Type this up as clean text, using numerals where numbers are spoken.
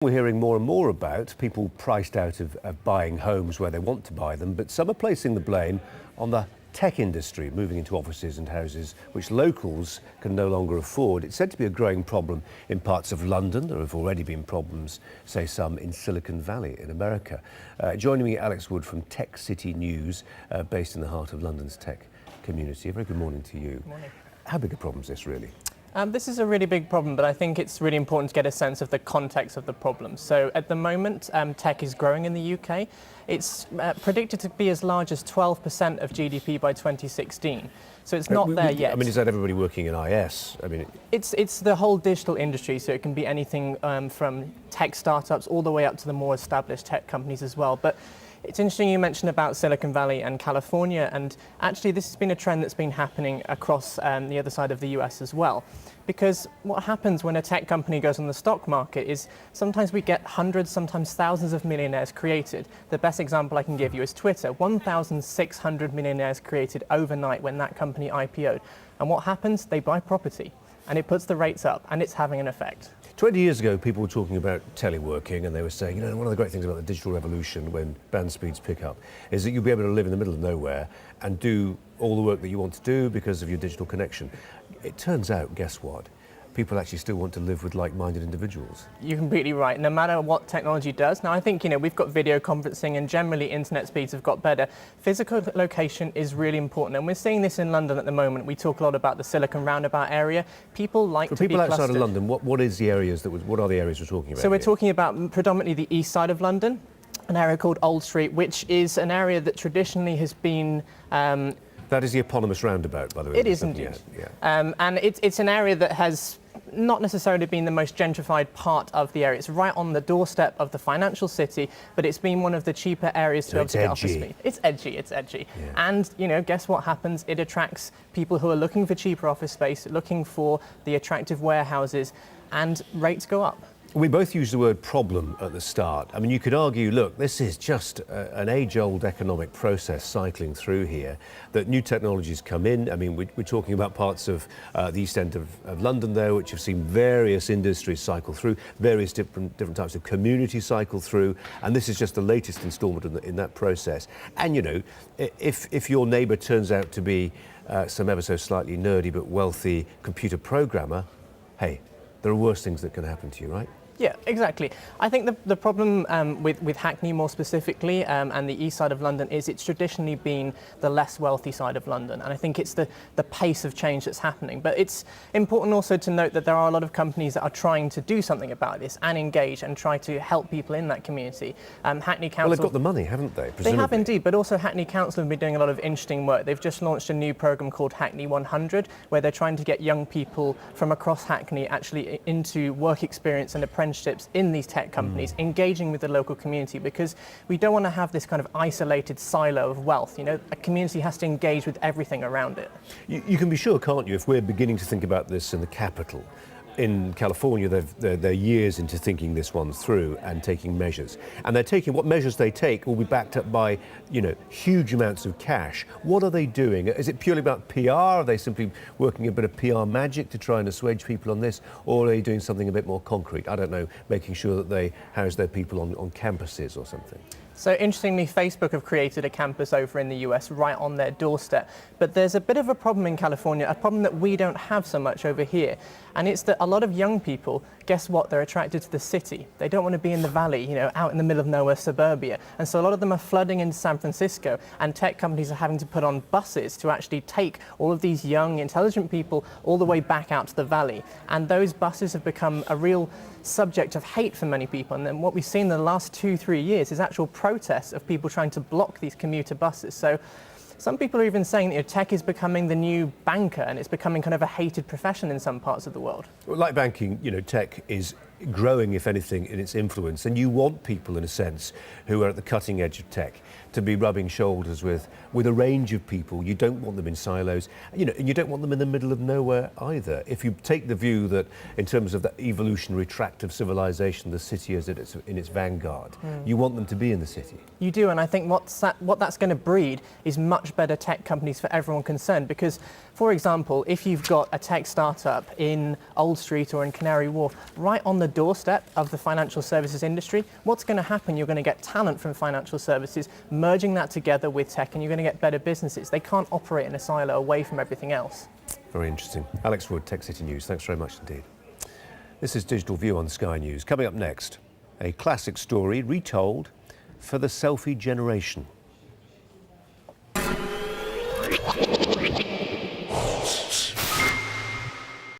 We're hearing more and more about people priced out of buying homes where they want to buy them, but some are placing the blame on the tech industry moving into offices and houses which locals can no longer afford. It's said to be a growing problem in parts of London. There have already been problems, say some in Silicon Valley in America. Joining me, Alex Wood from Tech City News, based in the heart of London's tech community. A very good morning to you. Good morning. How big a problem is this really? This is a really big problem, but I think it's really important to get a sense of the context of the problem. So at the moment, tech is growing in the UK. It's predicted to be as large as 12% of GDP by 2016. So it's not there yet. I mean, is that everybody working in IS? I mean, it's the whole digital industry, so it can be anything from tech startups all the way up to the more established tech companies as well. But it's interesting you mentioned about Silicon Valley and California, and actually this has been a trend that's been happening across the other side of the US as well. Because what happens when a tech company goes on the stock market is sometimes we get hundreds, sometimes thousands of millionaires created. The best example I can give you is Twitter. 1,600 millionaires created overnight when that company IPO'd. And what happens? They buy property, and it puts the rates up, and it's having an effect. 20 years ago, people were talking about teleworking, and they were saying, you know, one of the great things about the digital revolution when band speeds pick up is that you'll be able to live in the middle of nowhere and do all the work that you want to do because of your digital connection. It turns out, guess what? People actually still want to live with like-minded individuals. You're completely right. No matter what technology does. Now, I think, we've got video conferencing and generally internet speeds have got better. Physical location is really important. And we're seeing this in London at the moment. We talk a lot about the Silicon Roundabout area. People like to be clustered. For people outside of London, what is the areas what are the areas we're talking about? So we're talking about predominantly the east side of London, an area called Old Street, which is an area that traditionally has been that is the eponymous roundabout, by the way. It is indeed. Yeah. And it's an area that has not necessarily been the most gentrified part of the area. It's right on the doorstep of the financial city, but it's been one of the cheaper areas to be able to get office space. It's edgy. Yeah. And, guess what happens? It attracts people who are looking for cheaper office space, looking for the attractive warehouses, and rates go up. We both used the word problem at the start. I mean, you could argue, look, this is just an age-old economic process cycling through here, that new technologies come in. I mean, we're talking about parts of the East End of London there, which have seen various industries cycle through, various different types of community cycle through, and this is just the latest instalment in that process. And, if your neighbour turns out to be some ever so slightly nerdy but wealthy computer programmer, hey, there are worse things that can happen to you, right? Yeah, exactly. I think the problem with Hackney more specifically and the east side of London is it's traditionally been the less wealthy side of London, and I think it's the pace of change that's happening. But it's important also to note that there are a lot of companies that are trying to do something about this and engage and try to help people in that community. Hackney Council... Well, they've got the money, haven't they? Presumably. They have indeed, but also Hackney Council have been doing a lot of interesting work. They've just launched a new programme called Hackney 100, where they're trying to get young people from across Hackney actually into work experience and apprenticeships in these tech companies, engaging with the local community, because we don't want to have this kind of isolated silo of wealth. A community has to engage with everything around it. You can be sure, can't you, if we're beginning to think about this in the capital. In California, they're years into thinking this one through and taking measures. And what measures they take will be backed up by, huge amounts of cash. What are they doing? Is it purely about PR? Are they simply working a bit of PR magic to try and assuage people on this? Or are they doing something a bit more concrete? I don't know, making sure that they house their people on campuses or something. So interestingly, Facebook have created a campus over in the US right on their doorstep. But there's a bit of a problem in California, a problem that we don't have so much over here. And it's that a lot of young people, guess what? They're attracted to the city. They don't want to be in the valley, out in the middle of nowhere, suburbia. And so a lot of them are flooding into San Francisco, and tech companies are having to put on buses to actually take all of these young, intelligent people all the way back out to the valley. And those buses have become a real subject of hate for many people. And then what we've seen in the last 2-3 years is actual protests of people trying to block these commuter buses. So some people are even saying that tech is becoming the new banker, and it's becoming kind of a hated profession in some parts of the world. Well, like banking, tech is growing, if anything, in its influence, and you want people, in a sense, who are at the cutting edge of tech to be rubbing shoulders with a range of people. You don't want them in silos, and you don't want them in the middle of nowhere either. If you take the view that, in terms of the evolutionary tract of civilization, the city is in its vanguard, you want them to be in the city. You do, and I think what that's going to breed is much better tech companies for everyone concerned, because, for example, if you've got a tech startup in Old Street or in Canary Wharf, right on the doorstep of the financial services industry. What's going to happen? You're going to get talent from financial services, merging that together with tech, and you're going to get better businesses. They can't operate in a silo away from everything else. Very interesting. Alex Wood, Tech City News. Thanks very much indeed. This is Digital View on Sky News. Coming up next, a classic story retold for the selfie generation.